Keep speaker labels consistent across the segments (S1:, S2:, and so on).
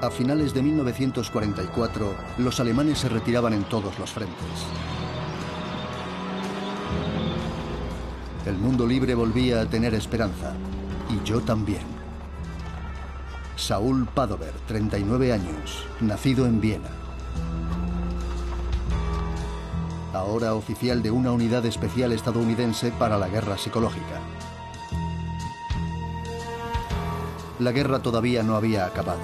S1: A finales de 1944, los alemanes se retiraban en todos los frentes. El mundo libre volvía a tener esperanza, y yo también. Saúl Padover, 39 años, nacido en Viena. Ahora oficial de una unidad especial estadounidense para la guerra psicológica. La guerra todavía no había acabado.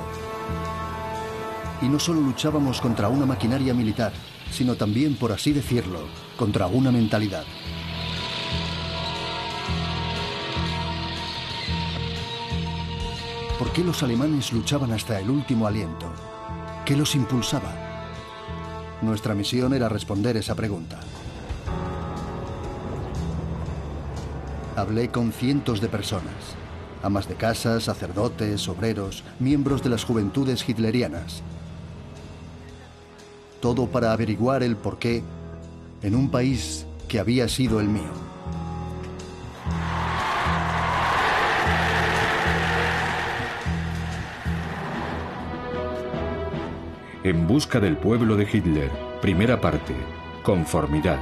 S1: Y no solo luchábamos contra una maquinaria militar, sino también, por así decirlo, contra una mentalidad. ¿Por qué los alemanes luchaban hasta el último aliento? ¿Qué los impulsaba? Nuestra misión era responder esa pregunta. Hablé con cientos de personas, amas de casa, sacerdotes, obreros, miembros de las juventudes hitlerianas. Todo para averiguar el porqué en un país que había sido el mío.
S2: En busca del pueblo de Hitler, primera parte, conformidad.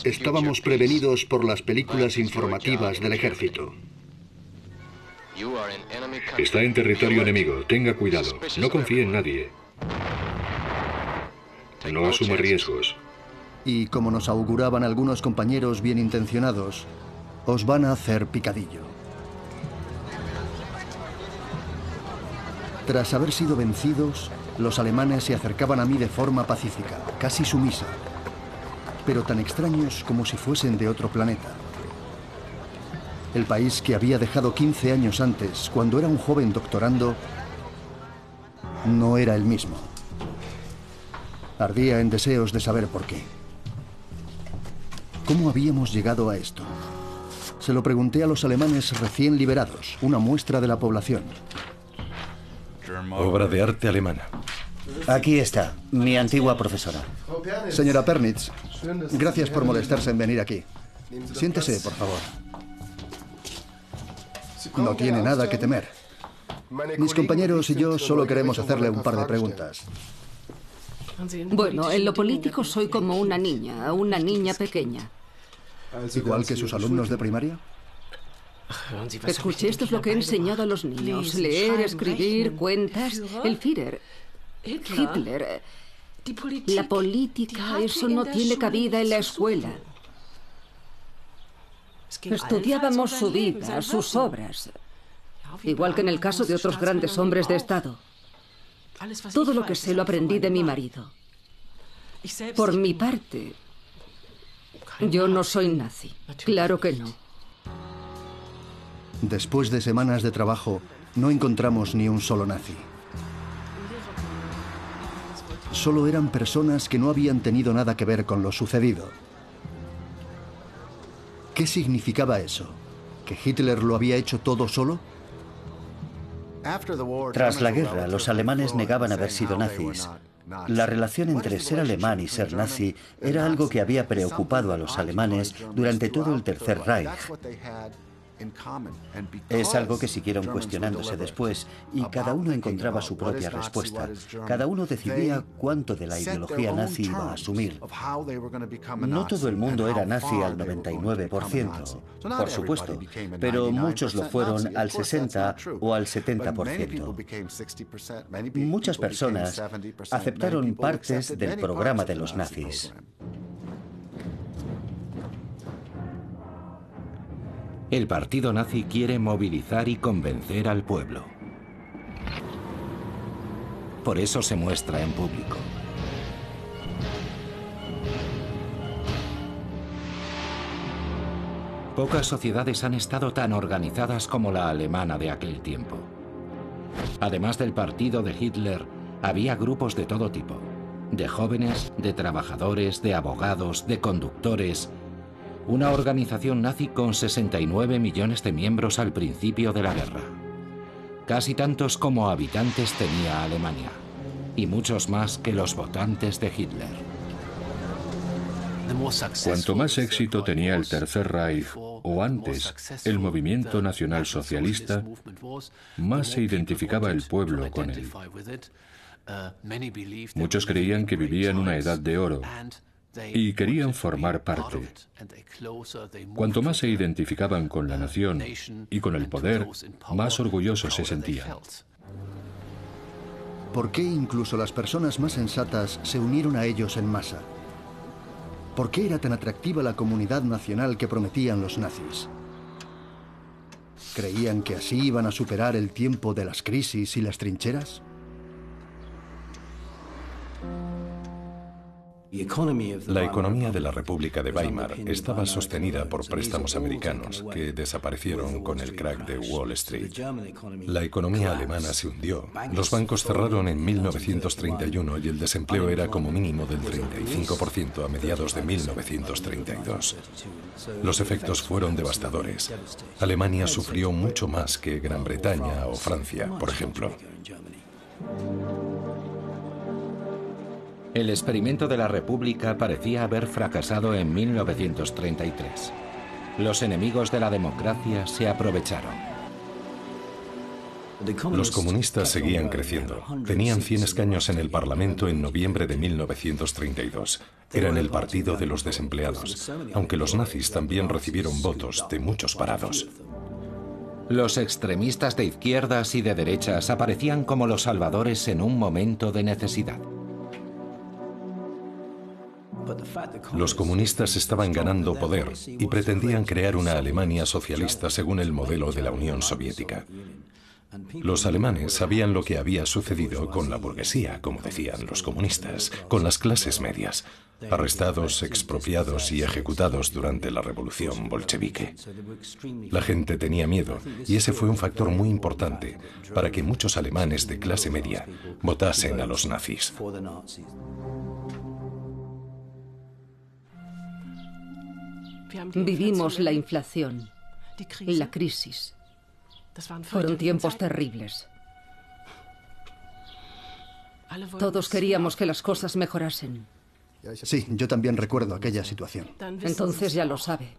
S1: Estábamos prevenidos por las películas informativas del ejército.
S2: Está en territorio enemigo, tenga cuidado, no confíe en nadie. No asuma riesgos.
S1: Y como nos auguraban algunos compañeros bien intencionados, os van a hacer picadillo. Tras haber sido vencidos, los alemanes se acercaban a mí de forma pacífica, casi sumisa, pero tan extraños como si fuesen de otro planeta. El país que había dejado 15 años antes, cuando era un joven doctorando, no era el mismo. Ardía en deseos de saber por qué. ¿Cómo habíamos llegado a esto? Se lo pregunté a los alemanes recién liberados, una muestra de la población.
S3: Obra de arte alemana.
S4: Aquí está, mi antigua profesora.
S1: Señora Pernitz, gracias por molestarse en venir aquí. Siéntese, por favor. No tiene nada que temer. Mis compañeros y yo solo queremos hacerle un par de preguntas.
S5: Bueno, en lo político soy como una niña pequeña.
S1: ¿Igual que sus alumnos de primaria?
S5: Escuche, esto es lo que he enseñado a los niños. Leer, escribir, cuentas. El Führer, Hitler, la política, eso no tiene cabida en la escuela. Estudiábamos su vida, sus obras. Igual que en el caso de otros grandes hombres de Estado. Todo lo que sé lo aprendí de mi marido. Por mi parte, yo no soy nazi. Claro que no.
S1: Después de semanas de trabajo, no encontramos ni un solo nazi. Solo eran personas que no habían tenido nada que ver con lo sucedido. ¿Qué significaba eso? ¿Que Hitler lo había hecho todo solo?
S4: Tras la guerra, los alemanes negaban haber sido nazis. La relación entre ser alemán y ser nazi era algo que había preocupado a los alemanes durante todo el Tercer Reich. Es algo que siguieron cuestionándose después y cada uno encontraba su propia respuesta. Cada uno decidía cuánto de la ideología nazi iba a asumir. No todo el mundo era nazi al 99%, por supuesto, pero muchos lo fueron al 60 o al 70%. Muchas personas aceptaron partes del programa de los nazis.
S6: El partido nazi quiere movilizar y convencer al pueblo. Por eso se muestra en público. Pocas sociedades han estado tan organizadas como la alemana de aquel tiempo. Además del partido de Hitler, había grupos de todo tipo. De jóvenes, de trabajadores, de abogados, de conductores. Una organización nazi con 69 millones de miembros al principio de la guerra. casi tantos como habitantes tenía Alemania, y muchos más que los votantes de Hitler.
S2: Cuanto más éxito tenía el Tercer Reich, o antes el movimiento nacionalsocialista, más se identificaba el pueblo con él. Muchos creían que vivía en una edad de oro y querían formar parte. Cuanto más se identificaban con la nación y con el poder, más orgullosos se sentían.
S1: ¿Por qué incluso las personas más sensatas se unieron a ellos en masa? ¿Por qué era tan atractiva la comunidad nacional que prometían los nazis? ¿Creían que así iban a superar el tiempo de las crisis y las trincheras?
S3: La economía de la República de Weimar estaba sostenida por préstamos americanos que desaparecieron con el crack de Wall Street. La economía alemana se hundió. Los bancos cerraron en 1931 y el desempleo era como mínimo del 35% a mediados de 1932. Los efectos fueron devastadores. Alemania sufrió mucho más que Gran Bretaña o Francia, por ejemplo.
S6: El experimento de la República parecía haber fracasado en 1933. Los enemigos de la democracia se aprovecharon.
S3: Los comunistas seguían creciendo. Tenían 100 escaños en el Parlamento en noviembre de 1932. Eran el partido de los desempleados, aunque los nazis también recibieron votos de muchos parados.
S6: Los extremistas de izquierdas y de derechas aparecían como los salvadores en un momento de necesidad.
S3: Los comunistas estaban ganando poder y pretendían crear una Alemania socialista según el modelo de la Unión Soviética. Los alemanes sabían lo que había sucedido con la burguesía, como decían los comunistas, con las clases medias, arrestados, expropiados y ejecutados durante la revolución bolchevique. La gente tenía miedo y ese fue un factor muy importante para que muchos alemanes de clase media votasen a los nazis.
S5: Vivimos la inflación, la crisis. Fueron tiempos terribles. Todos queríamos que las cosas mejorasen.
S1: Sí, yo también recuerdo aquella situación.
S5: Entonces ya lo sabe.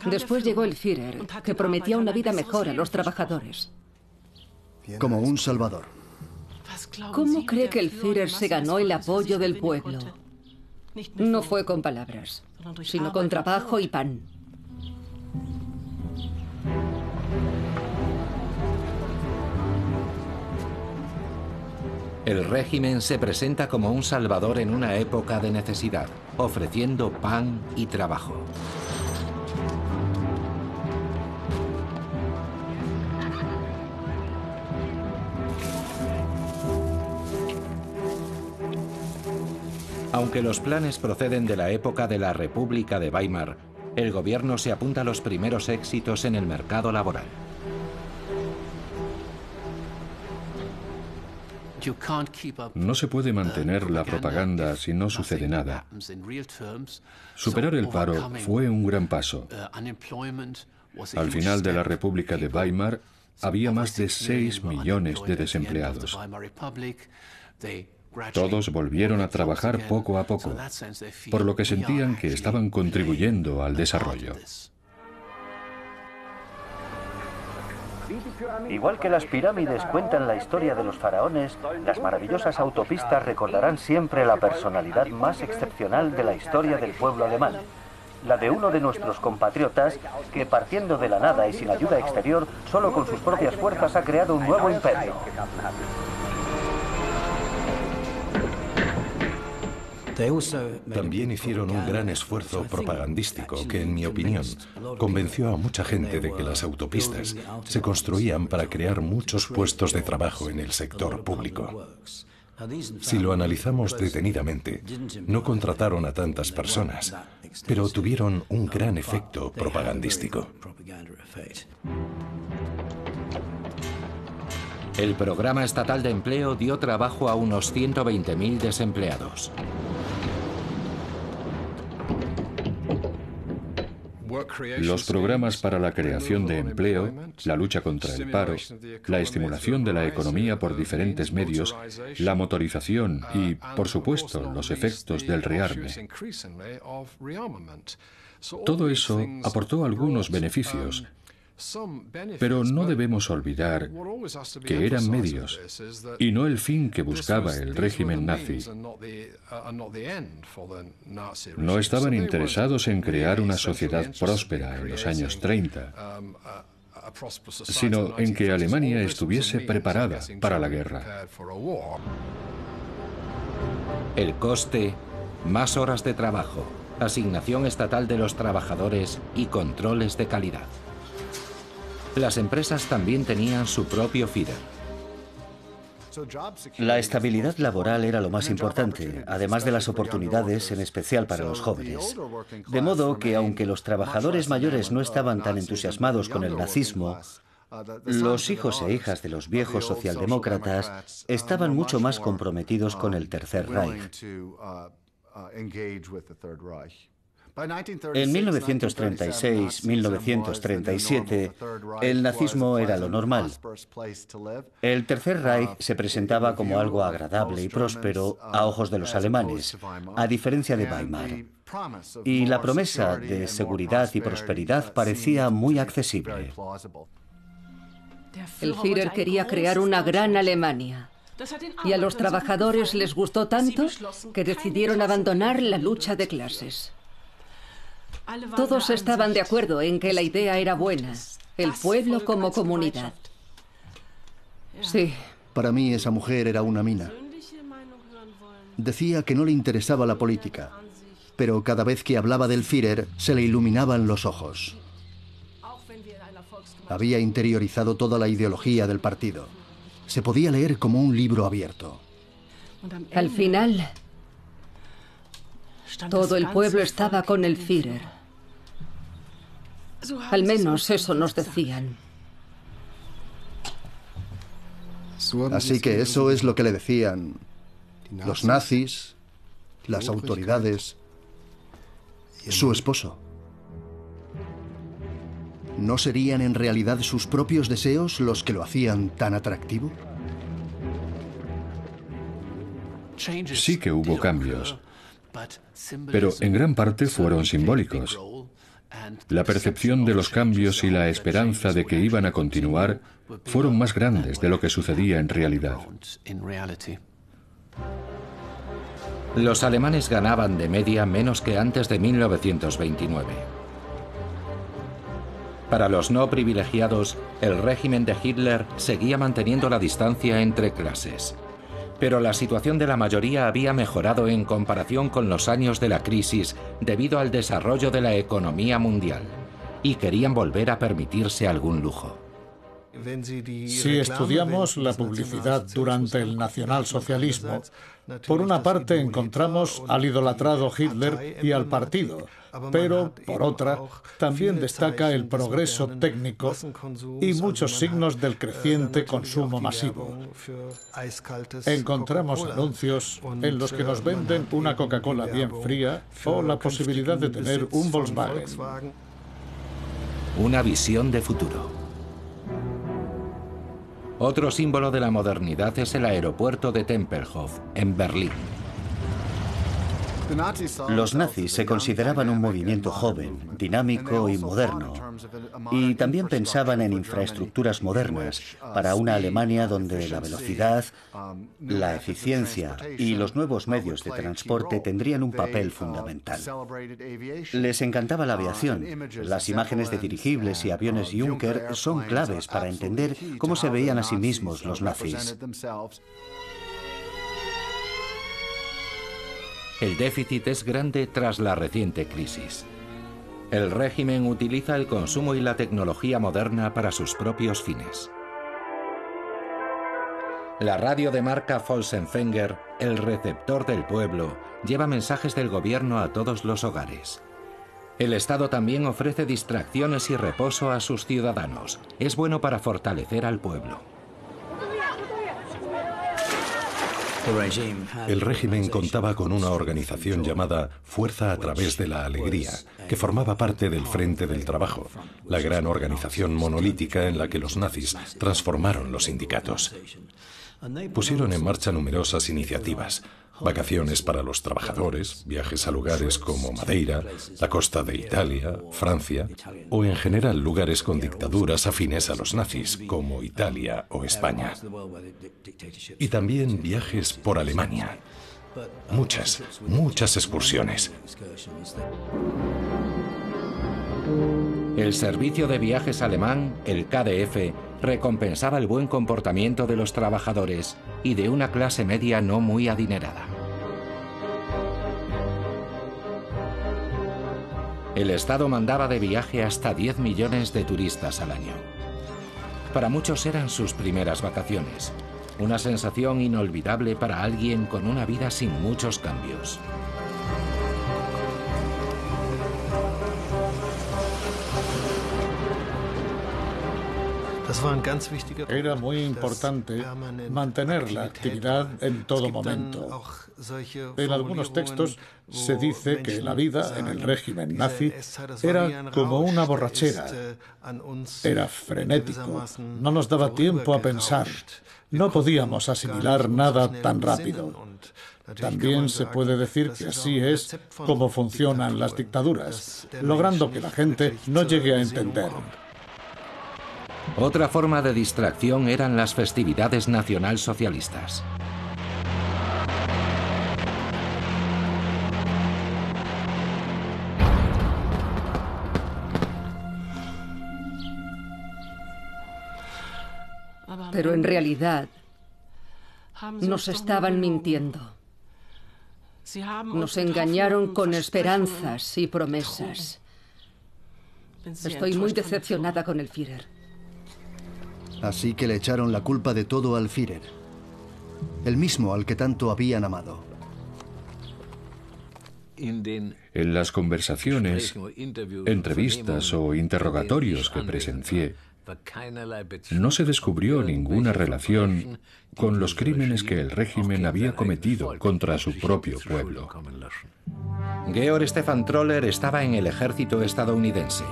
S5: Después llegó el Führer, que prometía una vida mejor a los trabajadores.
S1: Como un salvador.
S5: ¿Cómo cree que el Führer se ganó el apoyo del pueblo? No fue con palabras, sino con trabajo y pan.
S6: El régimen se presenta como un salvador en una época de necesidad, ofreciendo pan y trabajo. Aunque los planes proceden de la época de la República de Weimar, el gobierno se apunta a los primeros éxitos en el mercado laboral.
S2: No se puede mantener la propaganda si no sucede nada. Superar el paro fue un gran paso. Al final de la República de Weimar había más de 6 millones de desempleados. Todos volvieron a trabajar poco a poco, por lo que sentían que estaban contribuyendo al desarrollo.
S4: Igual que las pirámides cuentan la historia de los faraones, las maravillosas autopistas recordarán siempre la personalidad más excepcional de la historia del pueblo alemán. La de uno de nuestros compatriotas que, partiendo de la nada y sin ayuda exterior, solo con sus propias fuerzas ha creado un nuevo imperio.
S3: También hicieron un gran esfuerzo propagandístico que, en mi opinión, convenció a mucha gente de que las autopistas se construían para crear muchos puestos de trabajo en el sector público. Si lo analizamos detenidamente, no contrataron a tantas personas, pero tuvieron un gran efecto propagandístico.
S6: El programa estatal de empleo dio trabajo a unos 120.000 desempleados.
S2: Los programas para la creación de empleo, la lucha contra el paro, la estimulación de la economía por diferentes medios, la motorización y, por supuesto, los efectos del rearme. Todo eso aportó algunos beneficios, pero no debemos olvidar que eran medios y no el fin que buscaba el régimen nazi. No estaban interesados en crear una sociedad próspera en los años 30, sino en que Alemania estuviese preparada para la guerra.
S6: El coste, más horas de trabajo, asignación estatal de los trabajadores y controles de calidad. Las empresas también tenían su propio Führer.
S4: La estabilidad laboral era lo más importante, además de las oportunidades, en especial para los jóvenes. De modo que, aunque los trabajadores mayores no estaban tan entusiasmados con el nazismo, los hijos e hijas de los viejos socialdemócratas estaban mucho más comprometidos con el Tercer Reich. En 1936-1937, el nazismo era lo normal. El Tercer Reich se presentaba como algo agradable y próspero a ojos de los alemanes, a diferencia de Weimar. Y la promesa de seguridad y prosperidad parecía muy accesible.
S5: El Führer quería crear una gran Alemania. Y a los trabajadores les gustó tanto que decidieron abandonar la lucha de clases. Todos estaban de acuerdo en que la idea era buena, el pueblo como comunidad. Sí.
S1: Para mí esa mujer era una mina. Decía que no le interesaba la política, pero cada vez que hablaba del Führer se le iluminaban los ojos. Había interiorizado toda la ideología del partido. Se podía leer como un libro abierto.
S5: Al final, todo el pueblo estaba con el Führer. Al menos eso nos decían.
S1: Así que eso es lo que le decían los nazis, las autoridades, su esposo. ¿No serían en realidad sus propios deseos los que lo hacían tan atractivo?
S2: Sí que hubo cambios, pero en gran parte fueron simbólicos. La percepción de los cambios y la esperanza de que iban a continuar fueron más grandes de lo que sucedía en realidad.
S6: Los alemanes ganaban de media menos que antes de 1929. Para los no privilegiados, el régimen de Hitler seguía manteniendo la distancia entre clases. Pero la situación de la mayoría había mejorado en comparación con los años de la crisis debido al desarrollo de la economía mundial, y querían volver a permitirse algún lujo.
S7: Si estudiamos la publicidad durante el nacionalsocialismo, por una parte encontramos al idolatrado Hitler y al partido, pero, por otra, también destaca el progreso técnico y muchos signos del creciente consumo masivo. Encontramos anuncios en los que nos venden una Coca-Cola bien fría o la posibilidad de tener un Volkswagen.
S6: Una visión de futuro. Otro símbolo de la modernidad es el aeropuerto de Tempelhof, en Berlín.
S4: Los nazis se consideraban un movimiento joven, dinámico y moderno, y también pensaban en infraestructuras modernas para una Alemania donde la velocidad, la eficiencia y los nuevos medios de transporte tendrían un papel fundamental. Les encantaba la aviación. Las imágenes de dirigibles y aviones Junker son claves para entender cómo se veían a sí mismos los nazis.
S6: El déficit es grande tras la reciente crisis. El régimen utiliza el consumo y la tecnología moderna para sus propios fines. La radio de marca Folsenfänger, el receptor del pueblo, lleva mensajes del gobierno a todos los hogares. El Estado también ofrece distracciones y reposo a sus ciudadanos. Es bueno para fortalecer al pueblo.
S3: El régimen contaba con una organización llamada Fuerza a través de la Alegría, que formaba parte del Frente del Trabajo, la gran organización monolítica en la que los nazis transformaron los sindicatos. Pusieron en marcha numerosas iniciativas: vacaciones para los trabajadores, viajes a lugares como Madeira, la costa de Italia, Francia, o en general lugares con dictaduras afines a los nazis, como Italia o España. Y también viajes por Alemania. Muchas excursiones.
S6: El servicio de viajes alemán, el KdF, recompensaba el buen comportamiento de los trabajadores y de una clase media no muy adinerada. El Estado mandaba de viaje hasta 10 millones de turistas al año. Para muchos eran sus primeras vacaciones, una sensación inolvidable para alguien con una vida sin muchos cambios.
S7: Era muy importante mantener la actividad en todo momento. En algunos textos se dice que la vida en el régimen nazi era como una borrachera. Era frenético, no nos daba tiempo a pensar, no podíamos asimilar nada tan rápido. También se puede decir que así es como funcionan las dictaduras, logrando que la gente no llegue a entender.
S6: Otra forma de distracción eran las festividades nacionalsocialistas.
S5: Pero en realidad nos estaban mintiendo. Nos engañaron con esperanzas y promesas. Estoy muy decepcionada con el Führer.
S1: Así que le echaron la culpa de todo al Führer, el mismo al que tanto habían amado.
S2: En las conversaciones, entrevistas o interrogatorios que presencié, no se descubrió ninguna relación con los crímenes que el régimen había cometido contra su propio pueblo.
S6: Georg Stefan Troller estaba en el ejército estadounidense.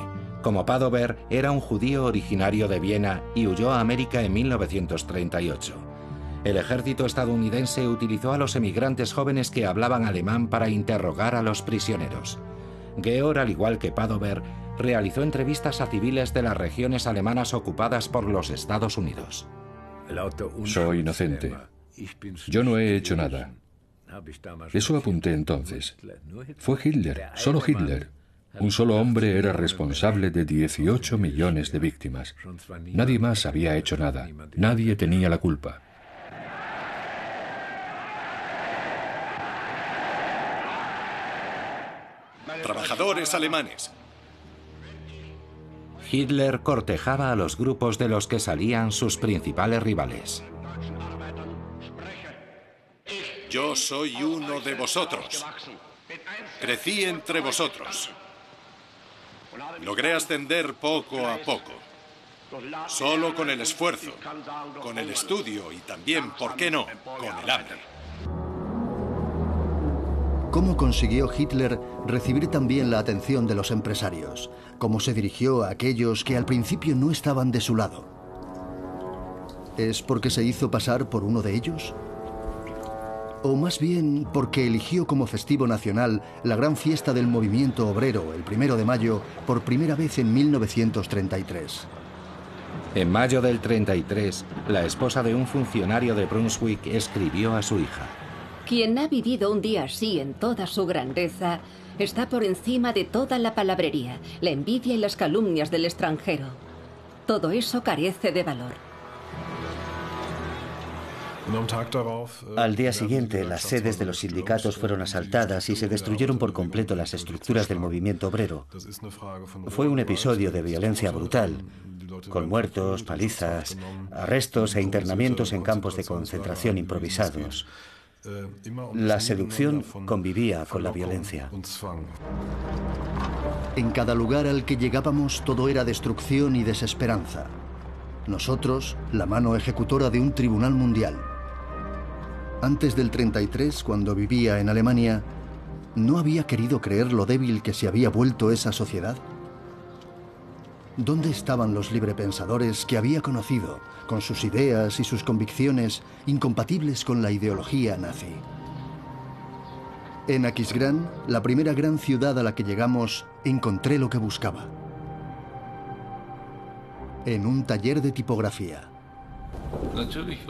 S6: Como Padover, era un judío originario de Viena y huyó a América en 1938. El ejército estadounidense utilizó a los emigrantes jóvenes que hablaban alemán para interrogar a los prisioneros. Georg, al igual que Padover, realizó entrevistas a civiles de las regiones alemanas ocupadas por los Estados Unidos.
S2: Soy inocente. Yo no he hecho nada. Eso apunté entonces. Fue Hitler, solo Hitler. Un solo hombre era responsable de 18 millones de víctimas. Nadie más había hecho nada. Nadie tenía la culpa.
S3: Trabajadores alemanes.
S6: Hitler cortejaba a los grupos de los que salían sus principales rivales.
S3: Yo soy uno de vosotros. Crecí entre vosotros. Logré ascender poco a poco. Solo con el esfuerzo, con el estudio y también, ¿por qué no?, con el hambre.
S1: ¿Cómo consiguió Hitler recibir también la atención de los empresarios? ¿Cómo se dirigió a aquellos que al principio no estaban de su lado? ¿Es porque se hizo pasar por uno de ellos? ¿O más bien porque eligió como festivo nacional la gran fiesta del movimiento obrero, el 1 de mayo, por primera vez en 1933?
S6: En mayo del 33, la esposa de un funcionario de Brunswick escribió a su hija:
S5: Quien ha vivido un día así en toda su grandeza está por encima de toda la palabrería, la envidia y las calumnias del extranjero. Todo eso carece de valor.
S4: Al día siguiente, las sedes de los sindicatos fueron asaltadas y se destruyeron por completo las estructuras del movimiento obrero. Fue un episodio de violencia brutal, con muertos, palizas, arrestos e internamientos en campos de concentración improvisados. La seducción convivía con la violencia.
S1: En cada lugar al que llegábamos todo era destrucción y desesperanza. Nosotros, la mano ejecutora de un tribunal mundial. Antes del 33, cuando vivía en Alemania, ¿no había querido creer lo débil que se había vuelto esa sociedad? ¿Dónde estaban los librepensadores que había conocido, con sus ideas y sus convicciones incompatibles con la ideología nazi? En Aquisgrán, la primera gran ciudad a la que llegamos, encontré lo que buscaba. En un taller de tipografía.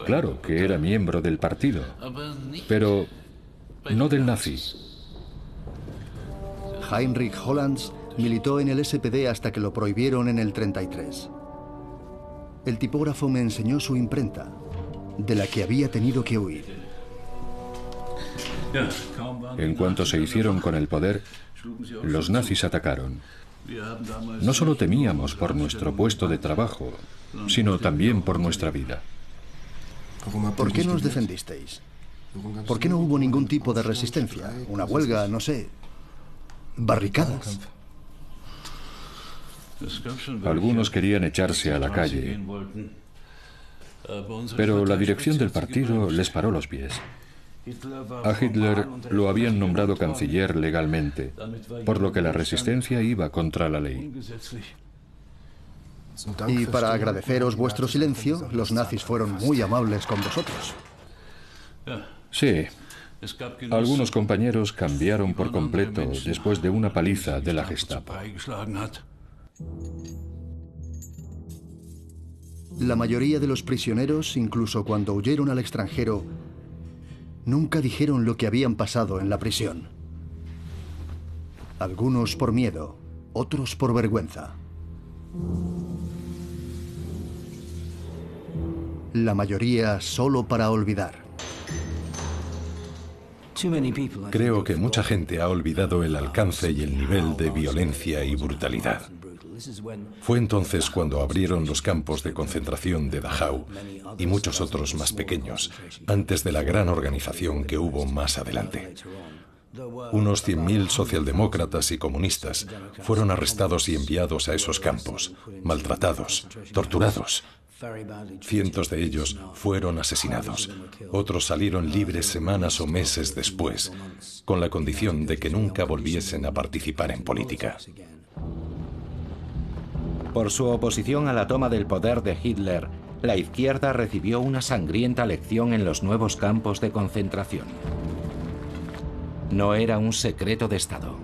S2: Claro que era miembro del partido, pero no del nazi.
S1: Heinrich Hollands militó en el SPD hasta que lo prohibieron en el 33. El tipógrafo me enseñó su imprenta, de la que había tenido que huir.
S2: En cuanto se hicieron con el poder, los nazis atacaron. No solo temíamos por nuestro puesto de trabajo, sino también por nuestra vida.
S1: ¿Por qué nos defendisteis? ¿Por qué no hubo ningún tipo de resistencia? Una huelga, no sé. Barricadas.
S2: Algunos querían echarse a la calle, pero la dirección del partido les paró los pies. A Hitler lo habían nombrado canciller legalmente, por lo que la resistencia iba contra la ley.
S1: Y para agradeceros vuestro silencio, los nazis fueron muy amables con vosotros.
S2: Sí. Algunos compañeros cambiaron por completo después de una paliza de la Gestapo.
S1: La mayoría de los prisioneros, incluso cuando huyeron al extranjero, nunca dijeron lo que habían pasado en la prisión. Algunos por miedo, otros por vergüenza. La mayoría solo para olvidar.
S3: Creo que mucha gente ha olvidado el alcance y el nivel de violencia y brutalidad. Fue entonces cuando abrieron los campos de concentración de Dachau y muchos otros más pequeños, antes de la gran organización que hubo más adelante. Unos 100.000 socialdemócratas y comunistas fueron arrestados y enviados a esos campos, maltratados, torturados. Cientos de ellos fueron asesinados. Otros salieron libres semanas o meses después, con la condición de que nunca volviesen a participar en política.
S6: Por su oposición a la toma del poder de Hitler, la izquierda recibió una sangrienta lección en los nuevos campos de concentración. No era un secreto de Estado.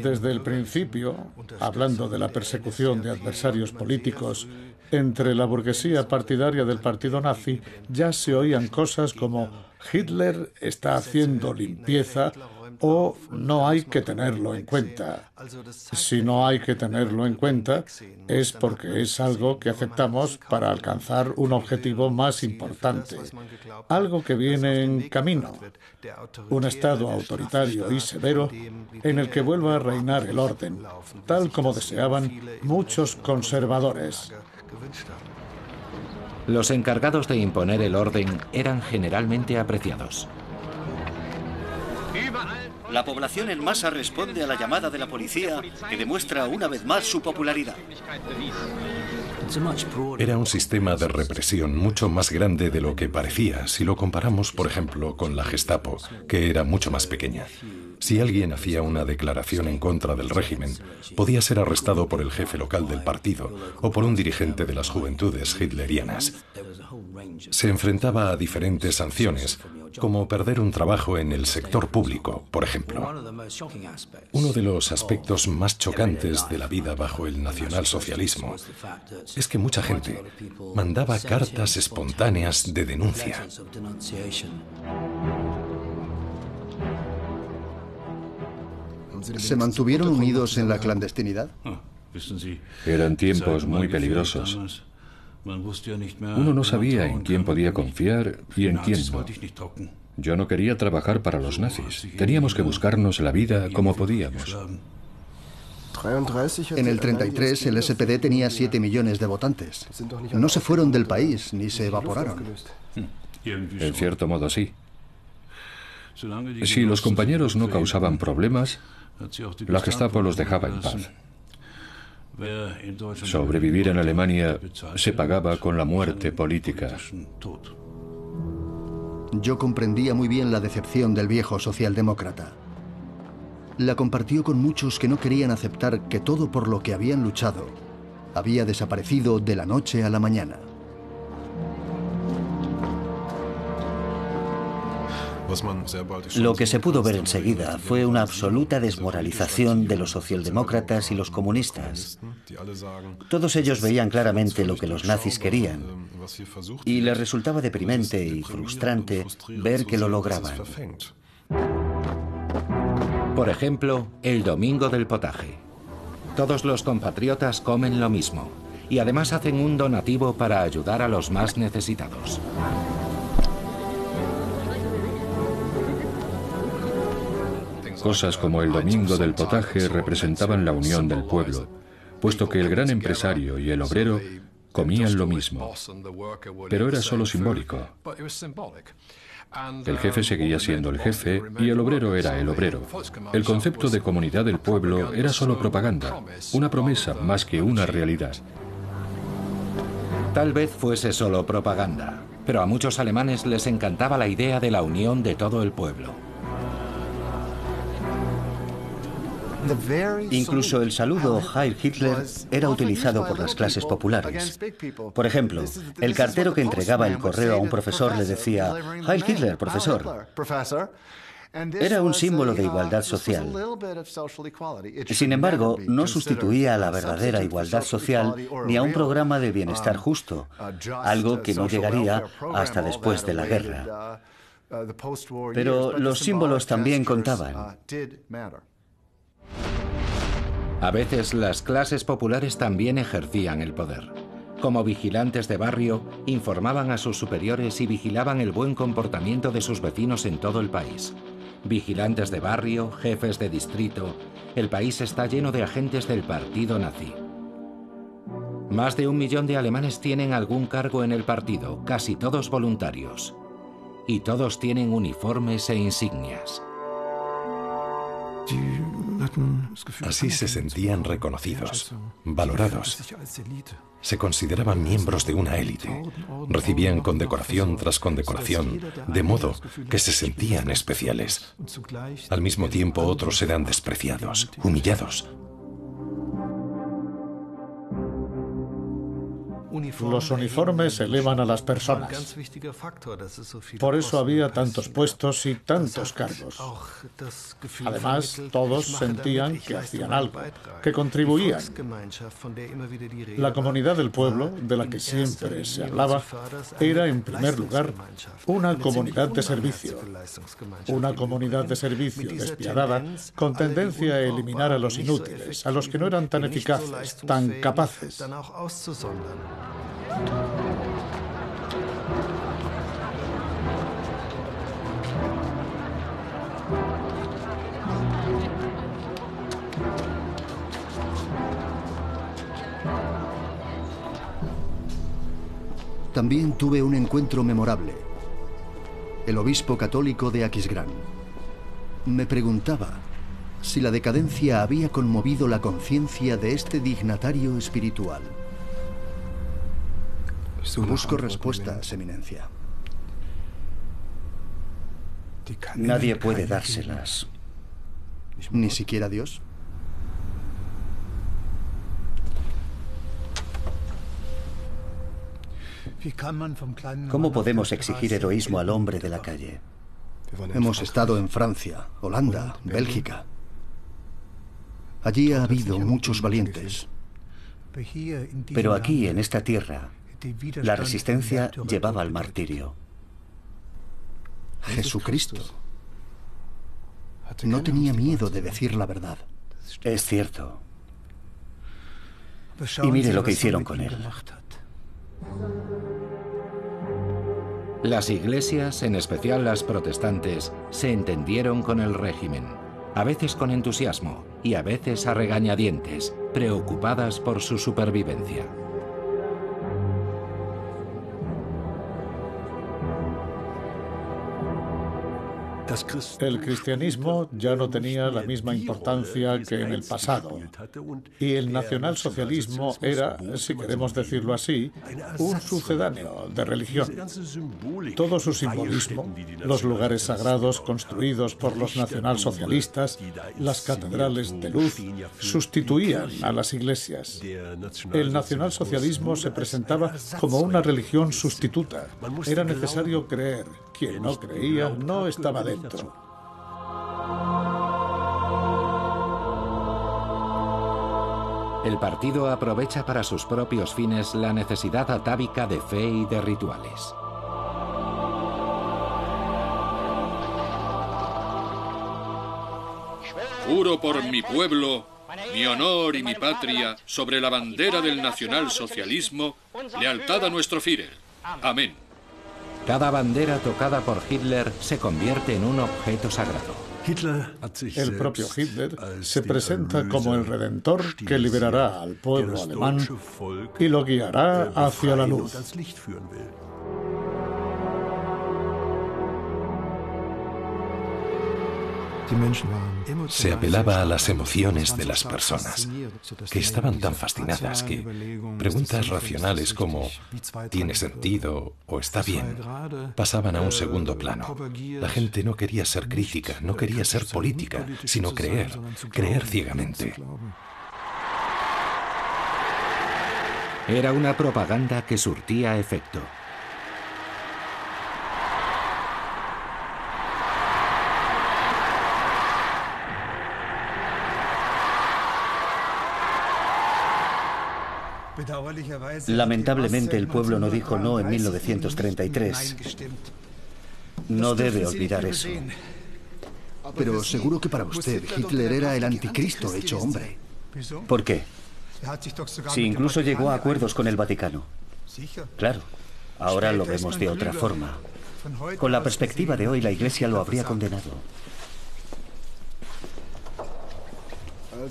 S7: Desde el principio, hablando de la persecución de adversarios políticos, entre la burguesía partidaria del partido nazi ya se oían cosas como Hitler está haciendo limpieza o no hay que tenerlo en cuenta. Si no hay que tenerlo en cuenta, es porque es algo que aceptamos para alcanzar un objetivo más importante, algo que viene en camino, un Estado autoritario y severo en el que vuelva a reinar el orden, tal como deseaban muchos conservadores.
S6: Los encargados de imponer el orden eran generalmente apreciados.
S4: La población en masa responde a la llamada de la policía, que demuestra una vez más su popularidad.
S3: Era un sistema de represión mucho más grande de lo que parecía si lo comparamos, por ejemplo, con la Gestapo, que era mucho más pequeña. Si alguien hacía una declaración en contra del régimen, podía ser arrestado por el jefe local del partido o por un dirigente de las juventudes hitlerianas. Se enfrentaba a diferentes sanciones, como perder un trabajo en el sector público, por ejemplo. Uno de los aspectos más chocantes de la vida bajo el nacionalsocialismo es que mucha gente mandaba cartas espontáneas de denuncia.
S1: ¿Se mantuvieron unidos en la clandestinidad?
S2: Eran tiempos muy peligrosos. Uno no sabía en quién podía confiar y en quién no. Yo no quería trabajar para los nazis. Teníamos que buscarnos la vida como podíamos.
S1: En el 33 el SPD tenía 7 millones de votantes. No se fueron del país ni se evaporaron.
S2: En cierto modo sí. Si los compañeros no causaban problemas, la Gestapo los dejaba en paz. Sobrevivir en Alemania se pagaba con la muerte política.
S1: Yo comprendía muy bien la decepción del viejo socialdemócrata. La compartió con muchos que no querían aceptar que todo por lo que habían luchado había desaparecido de la noche a la mañana.
S4: Lo que se pudo ver enseguida fue una absoluta desmoralización de los socialdemócratas y los comunistas. Todos ellos veían claramente lo que los nazis querían y les resultaba deprimente y frustrante ver que lo lograban.
S6: Por ejemplo, el domingo del potaje. Todos los compatriotas comen lo mismo y además hacen un donativo para ayudar a los más necesitados.
S2: Cosas como el domingo del potaje representaban la unión del pueblo, puesto que el gran empresario y el obrero comían lo mismo. Pero era solo simbólico. El jefe seguía siendo el jefe y el obrero era el obrero. El concepto de comunidad del pueblo era solo propaganda, una promesa más que una realidad.
S6: Tal vez fuese solo propaganda, pero a muchos alemanes les encantaba la idea de la unión de todo el pueblo.
S4: Incluso el saludo Heil Hitler era utilizado por las clases populares. Por ejemplo, el cartero que entregaba el correo a un profesor le decía «Heil Hitler, profesor». Era un símbolo de igualdad social. Sin embargo, no sustituía a la verdadera igualdad social ni a un programa de bienestar justo, algo que no llegaría hasta después de la guerra. Pero los símbolos también contaban.
S6: A veces las clases populares también ejercían el poder. Como vigilantes de barrio, informaban a sus superiores y vigilaban el buen comportamiento de sus vecinos en todo el país. Vigilantes de barrio, jefes de distrito, el país está lleno de agentes del partido nazi. Más de 1 millón de alemanes tienen algún cargo en el partido, casi todos voluntarios. Y todos tienen uniformes e insignias.
S3: Así se sentían reconocidos, valorados. Se consideraban miembros de una élite. Recibían condecoración tras condecoración, de modo que se sentían especiales. Al mismo tiempo, otros eran despreciados, humillados.
S7: Los uniformes elevan a las personas. Por eso había tantos puestos y tantos cargos. Además, todos sentían que hacían algo, que contribuían. La comunidad del pueblo, de la que siempre se hablaba, era, en primer lugar, una comunidad de servicio. Una comunidad de servicio despiadada, con tendencia a eliminar a los inútiles, a los que no eran tan eficaces, tan capaces.
S1: También tuve un encuentro memorable. El obispo católico de Aquisgrán. Me preguntaba si la decadencia había conmovido la conciencia de este dignatario espiritual. Busco respuestas, Eminencia.
S4: Nadie puede dárselas.
S1: ¿Ni siquiera Dios?
S4: ¿Cómo podemos exigir heroísmo al hombre de la calle?
S1: Hemos estado en Francia, Holanda, Bélgica. Allí ha habido muchos valientes.
S4: Pero aquí, en esta tierra, la resistencia llevaba al martirio.
S1: Jesucristo no tenía miedo de decir la verdad.
S4: Es cierto. Y mire lo que hicieron con él.
S6: Las iglesias, en especial las protestantes, se entendieron con el régimen, a veces con entusiasmo y a veces a regañadientes, preocupadas por su supervivencia.
S7: El cristianismo ya no tenía la misma importancia que en el pasado, y el nacionalsocialismo era, si queremos decirlo así, un sucedáneo de religión. Todo su simbolismo, los lugares sagrados construidos por los nacionalsocialistas, las catedrales de luz, sustituían a las iglesias. El nacionalsocialismo se presentaba como una religión sustituta. Era necesario creer. Quien no creía no estaba dentro.
S6: El partido aprovecha para sus propios fines la necesidad atávica de fe y de rituales.
S2: Juro por mi pueblo, mi honor y mi patria, sobre la bandera del nacionalsocialismo, lealtad a nuestro Führer. Amén.
S6: Cada bandera tocada por Hitler se convierte en un objeto sagrado.
S7: El propio Hitler se presenta como el redentor que liberará al pueblo alemán y lo guiará hacia la luz.
S3: Se apelaba a las emociones de las personas, que estaban tan fascinadas que preguntas racionales como ¿tiene sentido o está bien? Pasaban a un segundo plano. La gente no quería ser crítica, no quería ser política, sino creer ciegamente.
S6: Era una propaganda que surtía efecto.
S4: Lamentablemente el pueblo no dijo no en 1933. No debe olvidar eso.
S1: Pero seguro que para usted Hitler era el anticristo hecho hombre.
S4: ¿Por qué? Si incluso llegó a acuerdos con el Vaticano. Claro, ahora lo vemos de otra forma. Con la perspectiva de hoy, la Iglesia lo habría condenado.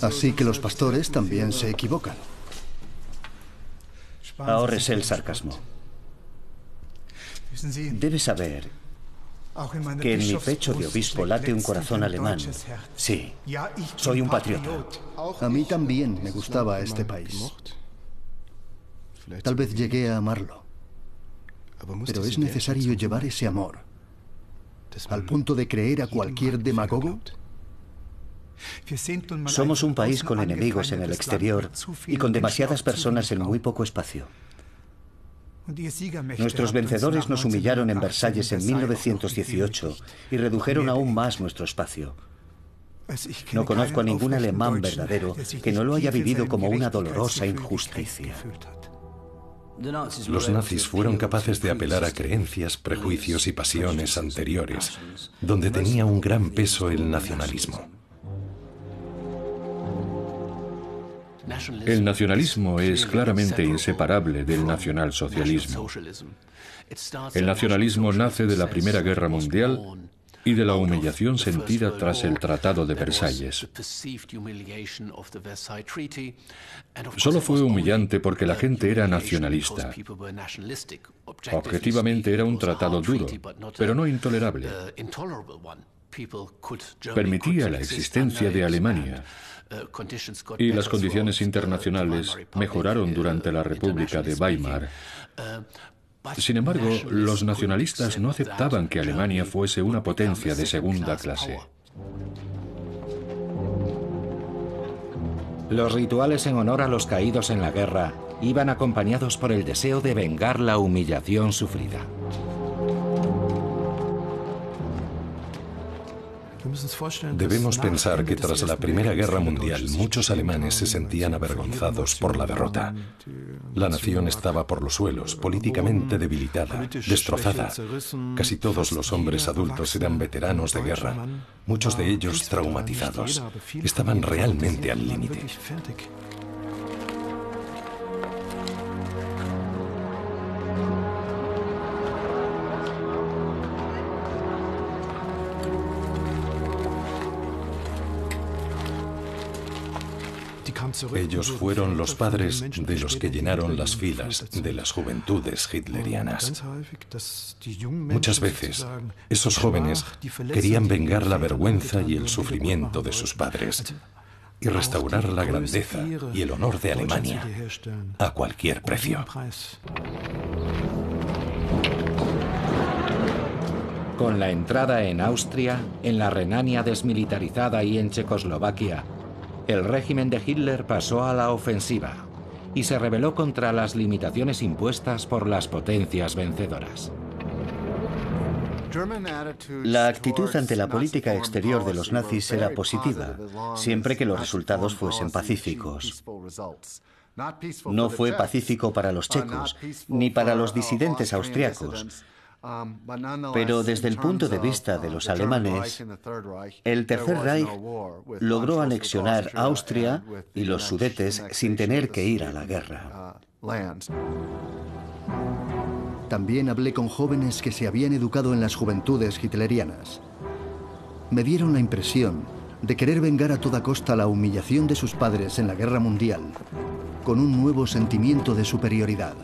S1: Así que los pastores también se equivocan.
S4: Ahórrese el sarcasmo. Debe saber que en mi pecho de obispo late un corazón alemán. Sí, soy un patriota.
S1: A mí también me gustaba este país. Tal vez llegué a amarlo. Pero es necesario llevar ese amor al punto de creer a cualquier demagogo.
S4: Somos un país con enemigos en el exterior y con demasiadas personas en muy poco espacio. Nuestros vencedores nos humillaron en Versalles en 1918 y redujeron aún más nuestro espacio. No conozco a ningún alemán verdadero que no lo haya vivido como una dolorosa injusticia.
S3: Los nazis fueron capaces de apelar a creencias, prejuicios y pasiones anteriores, donde tenía un gran peso el nacionalismo.
S2: El nacionalismo es claramente inseparable del nacionalsocialismo. El nacionalismo nace de la Primera Guerra Mundial y de la humillación sentida tras el Tratado de Versalles. Solo fue humillante porque la gente era nacionalista. Objetivamente era un tratado duro, pero no intolerable. Permitía la existencia de Alemania, y las condiciones internacionales mejoraron durante la República de Weimar. Sin embargo, los nacionalistas no aceptaban que Alemania fuese una potencia de segunda clase.
S6: Los rituales en honor a los caídos en la guerra iban acompañados por el deseo de vengar la humillación sufrida.
S3: Debemos pensar que tras la Primera Guerra Mundial muchos alemanes se sentían avergonzados por la derrota. La nación estaba por los suelos, políticamente debilitada, destrozada. Casi todos los hombres adultos eran veteranos de guerra, muchos de ellos traumatizados. Estaban realmente al límite. Ellos fueron los padres de los que llenaron las filas de las juventudes hitlerianas. Muchas veces, esos jóvenes querían vengar la vergüenza y el sufrimiento de sus padres y restaurar la grandeza y el honor de Alemania a cualquier precio.
S6: Con la entrada en Austria, en la Renania desmilitarizada y en Checoslovaquia, el régimen de Hitler pasó a la ofensiva y se rebeló contra las limitaciones impuestas por las potencias vencedoras.
S4: La actitud ante la política exterior de los nazis era positiva, siempre que los resultados fuesen pacíficos. No fue pacífico para los checos, ni para los disidentes austriacos. Pero desde el punto de vista de los alemanes, el Tercer Reich logró anexionar Austria y los Sudetes sin tener que ir a la guerra.
S1: También hablé con jóvenes que se habían educado en las juventudes hitlerianas. Me dieron la impresión de querer vengar a toda costa la humillación de sus padres en la Guerra Mundial, con un nuevo sentimiento de superioridad.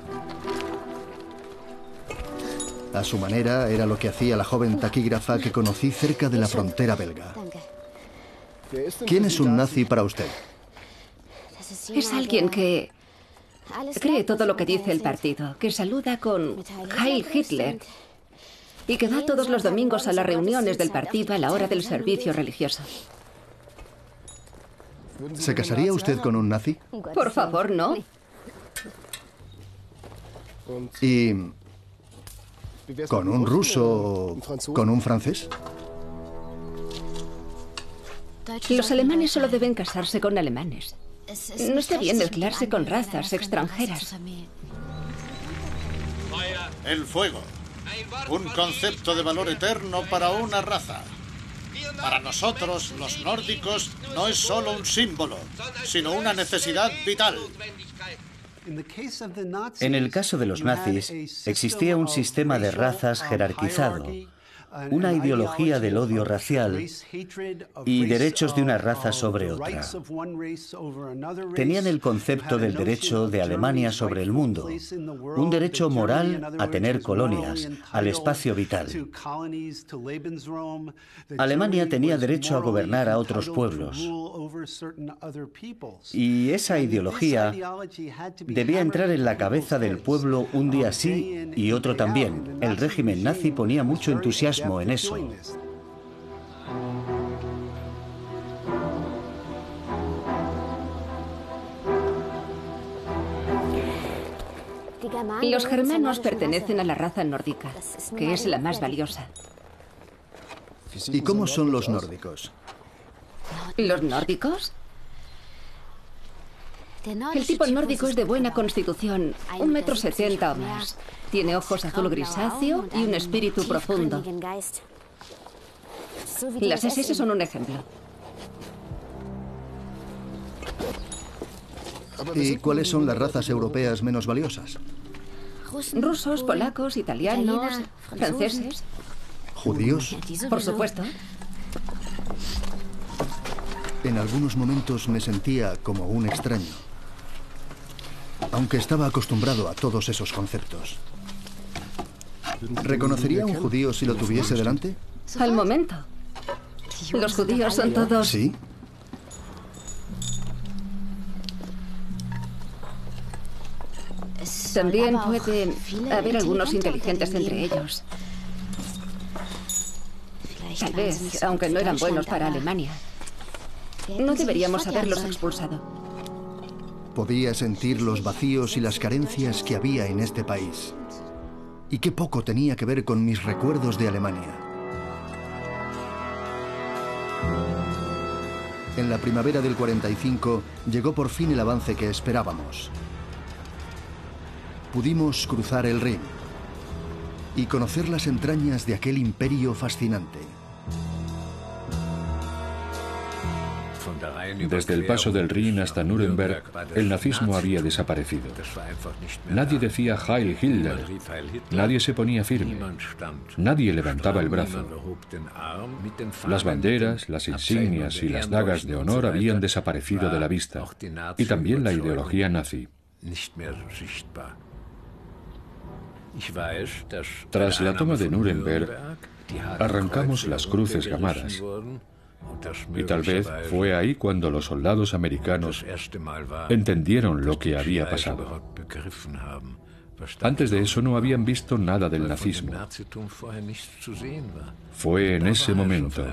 S1: A su manera, era lo que hacía la joven taquígrafa que conocí cerca de la frontera belga. ¿Quién es un nazi para usted?
S5: Es alguien que cree todo lo que dice el partido, que saluda con Heil Hitler y que va todos los domingos a las reuniones del partido a la hora del servicio religioso.
S1: ¿Se casaría usted con un nazi?
S5: Por favor, no.
S1: ¿Y con un ruso o con un francés?
S5: Los alemanes solo deben casarse con alemanes. No está bien mezclarse con razas extranjeras.
S7: El fuego. Un concepto de valor eterno para una raza. Para nosotros, los nórdicos, no es solo un símbolo, sino una necesidad vital.
S4: En el caso de los nazis, existía un sistema de razas jerarquizado, una ideología del odio racial y derechos de una raza sobre otra. Tenían el concepto del derecho de Alemania sobre el mundo, un derecho moral a tener colonias, al espacio vital. Alemania tenía derecho a gobernar a otros pueblos. Y esa ideología debía entrar en la cabeza del pueblo un día sí y otro también. El régimen nazi ponía mucho entusiasmo en eso.
S5: Los germanos pertenecen a la raza nórdica, que es la más valiosa.
S1: ¿Y cómo son los nórdicos?
S5: ¿Los nórdicos? El tipo nórdico es de buena constitución, 1,70 m o más. Tiene ojos azul grisáceo y un espíritu profundo. Las SS son un ejemplo.
S1: ¿Y cuáles son las razas europeas menos valiosas?
S5: Rusos, polacos, italianos, franceses.
S1: ¿Judíos?
S5: Por supuesto.
S1: En algunos momentos me sentía como un extraño, aunque estaba acostumbrado a todos esos conceptos. ¿Reconocería a un judío si lo tuviese delante?
S5: Al momento. Los judíos son todos...
S1: ¿Sí?
S5: También puede haber algunos inteligentes entre ellos. Tal vez, aunque no eran buenos para Alemania. No deberíamos haberlos expulsado.
S1: Podía sentir los vacíos y las carencias que había en este país. Y qué poco tenía que ver con mis recuerdos de Alemania. En la primavera del 45 llegó por fin el avance que esperábamos. Pudimos cruzar el Rin y conocer las entrañas de aquel imperio fascinante.
S2: Desde el paso del Rin hasta Nuremberg, el nazismo había desaparecido. Nadie decía Heil Hitler, nadie se ponía firme, nadie levantaba el brazo. Las banderas, las insignias y las dagas de honor habían desaparecido de la vista, y también la ideología nazi. Tras la toma de Nuremberg, arrancamos las cruces gamadas, y tal vez fue ahí cuando los soldados americanos entendieron lo que había pasado. Antes de eso no habían visto nada del nazismo. Fue en ese momento.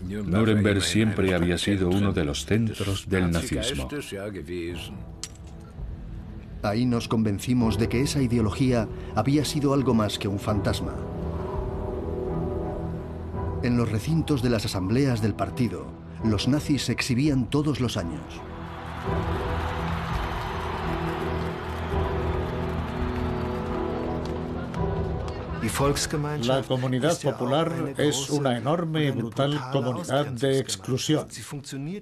S2: Nuremberg siempre había sido uno de los centros del nazismo.
S1: Ahí nos convencimos de que esa ideología había sido algo más que un fantasma. En los recintos de las asambleas del partido, los nazis se exhibían todos los años.
S7: La comunidad popular es una enorme y brutal comunidad de exclusión.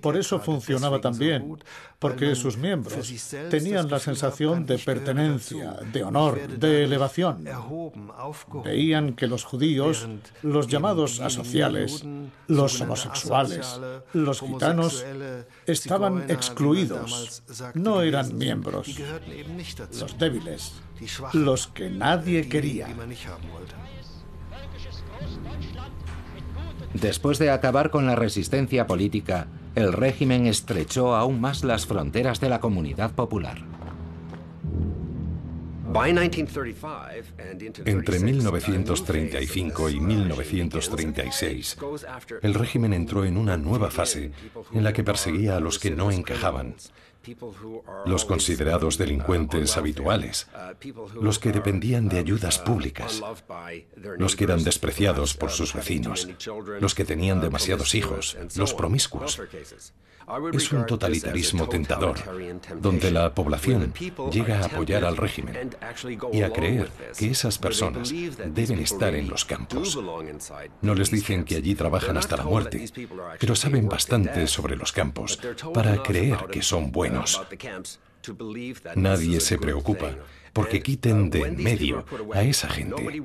S7: Por eso funcionaba tan bien, porque sus miembros tenían la sensación de pertenencia, de honor, de elevación. Veían que los judíos, los llamados asociales, los homosexuales, los gitanos, estaban excluidos, no eran miembros, los débiles, los que nadie quería.
S6: Después de acabar con la resistencia política, el régimen estrechó aún más las fronteras de la comunidad popular.
S3: Entre 1935 y 1936, el régimen entró en una nueva fase en la que perseguía a los que no encajaban, los considerados delincuentes habituales, los que dependían de ayudas públicas, los que eran despreciados por sus vecinos, los que tenían demasiados hijos, los promiscuos. Es un totalitarismo tentador, donde la población llega a apoyar al régimen y a creer que esas personas deben estar en los campos. No les dicen que allí trabajan hasta la muerte, pero saben bastante sobre los campos para creer que son buenos. Nadie se preocupa porque quiten de en medio a esa gente.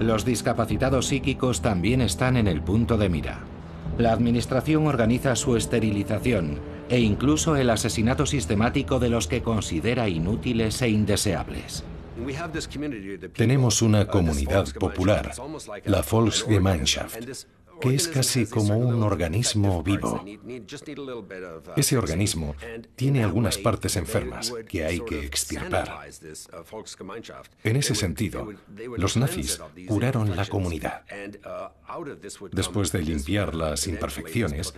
S6: Los discapacitados psíquicos también están en el punto de mira. La administración organiza su esterilización e incluso el asesinato sistemático de los que considera inútiles e indeseables.
S3: Tenemos una comunidad popular, la Volksgemeinschaft, que es casi como un organismo vivo. Ese organismo tiene algunas partes enfermas que hay que extirpar. En ese sentido, los nazis curaron la comunidad. Después de limpiar las imperfecciones,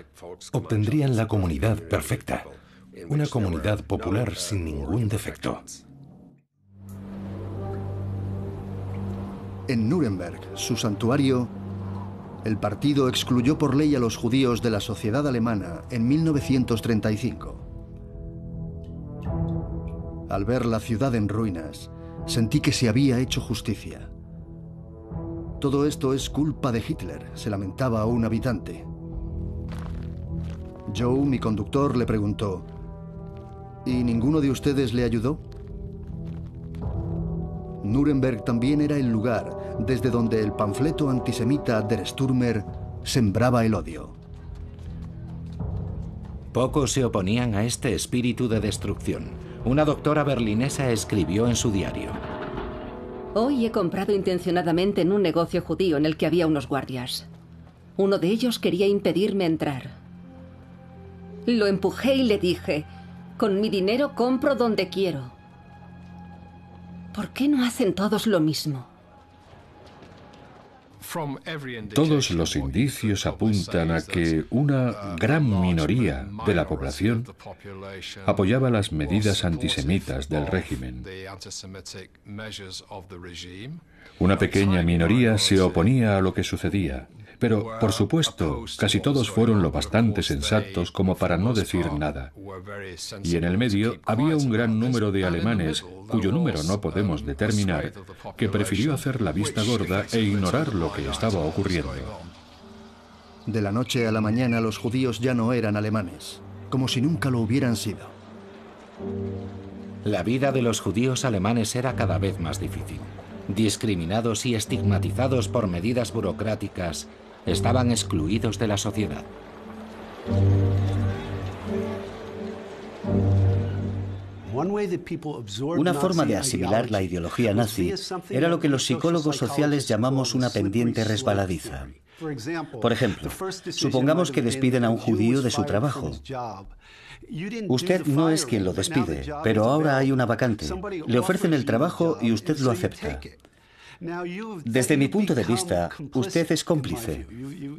S3: obtendrían la comunidad perfecta, una comunidad popular sin ningún defecto.
S1: En Nuremberg, su santuario, el partido excluyó por ley a los judíos de la sociedad alemana en 1935. Al ver la ciudad en ruinas, sentí que se había hecho justicia. Todo esto es culpa de Hitler, se lamentaba un habitante. Joe, mi conductor, le preguntó: ¿y ninguno de ustedes le ayudó? Nuremberg también era el lugar desde donde el panfleto antisemita Der Stürmer sembraba el odio.
S6: Pocos se oponían a este espíritu de destrucción. Una doctora berlinesa escribió en su diario:
S5: Hoy he comprado intencionadamente en un negocio judío en el que había unos guardias. Uno de ellos quería impedirme entrar. Lo empujé y le dije: con mi dinero compro donde quiero. ¿Por qué no hacen todos lo mismo?
S2: Todos los indicios apuntan a que una gran minoría de la población apoyaba las medidas antisemitas del régimen. Una pequeña minoría se oponía a lo que sucedía, Pero, por supuesto, casi todos fueron lo bastante sensatos como para no decir nada. Y en el medio había un gran número de alemanes, cuyo número no podemos determinar, que prefirió hacer la vista gorda e ignorar lo que estaba ocurriendo.
S1: De la noche a la mañana los judíos ya no eran alemanes, como si nunca lo hubieran sido.
S6: La vida de los judíos alemanes era cada vez más difícil. Discriminados y estigmatizados por medidas burocráticas, estaban excluidos de la sociedad.
S4: Una forma de asimilar la ideología nazi era lo que los psicólogos sociales llamamos una pendiente resbaladiza. Por ejemplo, supongamos que despiden a un judío de su trabajo. Usted no es quien lo despide, pero ahora hay una vacante. Le ofrecen el trabajo y usted lo acepta. Desde mi punto de vista, usted es cómplice.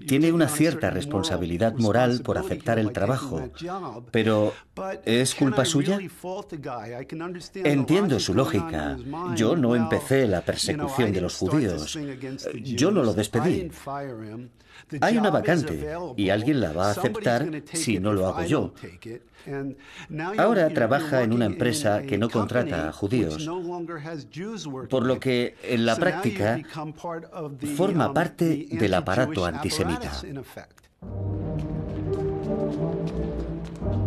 S4: Tiene una cierta responsabilidad moral por aceptar el trabajo, pero ¿es culpa suya? Entiendo su lógica. Yo no empecé la persecución de los judíos. Yo no lo despedí. Hay una vacante y alguien la va a aceptar si no lo hago yo. Ahora trabaja en una empresa que no contrata a judíos, por lo que en la práctica forma parte del aparato antisemita.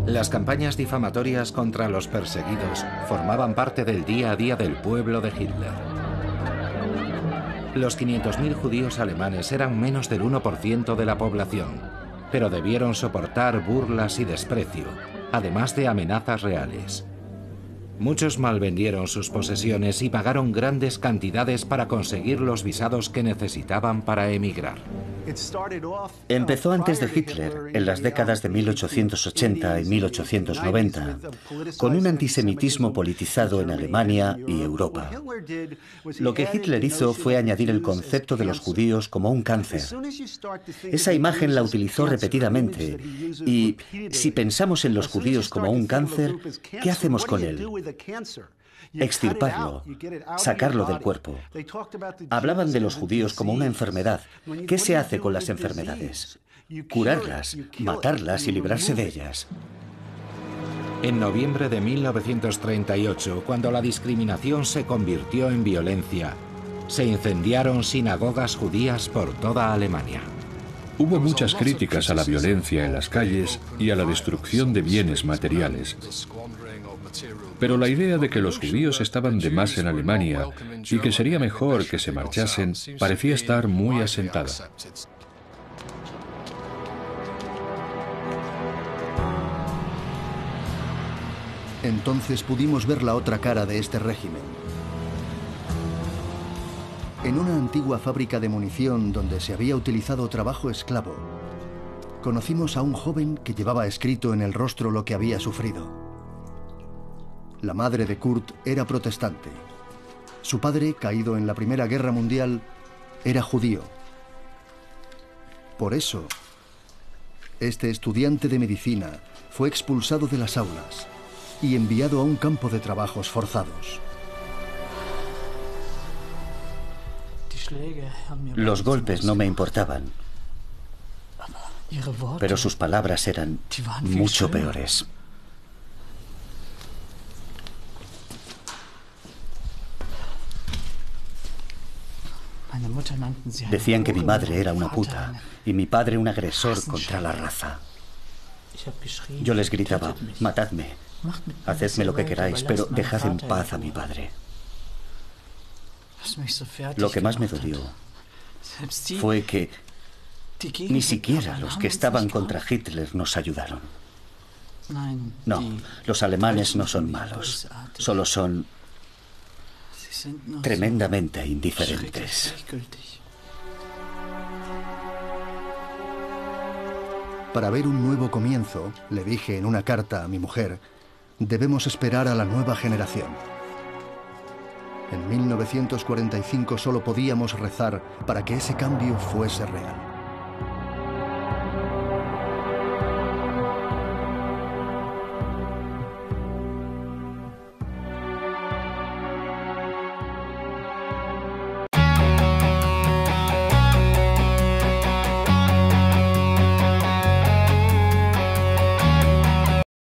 S6: Las campañas difamatorias contra los perseguidos formaban parte del día a día del pueblo de Hitler. Los 500.000 judíos alemanes eran menos del 1% de la población, pero debieron soportar burlas y desprecio, además de amenazas reales. Muchos malvendieron sus posesiones y pagaron grandes cantidades para conseguir los visados que necesitaban para emigrar.
S4: Empezó antes de Hitler, en las décadas de 1880 y 1890, con un antisemitismo politizado en Alemania y Europa. Lo que Hitler hizo fue añadir el concepto de los judíos como un cáncer. Esa imagen la utilizó repetidamente y, si pensamos en los judíos como un cáncer, ¿qué hacemos con él? Extirparlo, sacarlo del cuerpo. Hablaban de los judíos como una enfermedad. ¿Qué se hace con las enfermedades? Curarlas, matarlas y librarse de ellas.
S6: En noviembre de 1938, cuando la discriminación se convirtió en violencia, se incendiaron sinagogas judías por toda Alemania.
S2: Hubo muchas críticas a la violencia en las calles y a la destrucción de bienes materiales. Pero la idea de que los judíos estaban de más en Alemania y que sería mejor que se marchasen parecía estar muy asentada.
S1: Entonces pudimos ver la otra cara de este régimen. En una antigua fábrica de munición donde se había utilizado trabajo esclavo, conocimos a un joven que llevaba escrito en el rostro lo que había sufrido. La madre de Kurt era protestante. Su padre, caído en la Primera Guerra Mundial, era judío. Por eso, este estudiante de medicina fue expulsado de las aulas y enviado a un campo de trabajos forzados.
S4: Los golpes no me importaban, pero sus palabras eran mucho peores. Decían que mi madre era una puta y mi padre un agresor contra la raza. Yo les gritaba, matadme, hacedme lo que queráis, pero dejad en paz a mi padre. Lo que más me dolió fue que ni siquiera los que estaban contra Hitler nos ayudaron. No, los alemanes no son malos, solo son tremendamente indiferentes.
S1: Para ver un nuevo comienzo, le dije en una carta a mi mujer, debemos esperar a la nueva generación. En 1945 solo podíamos rezar para que ese cambio fuese real.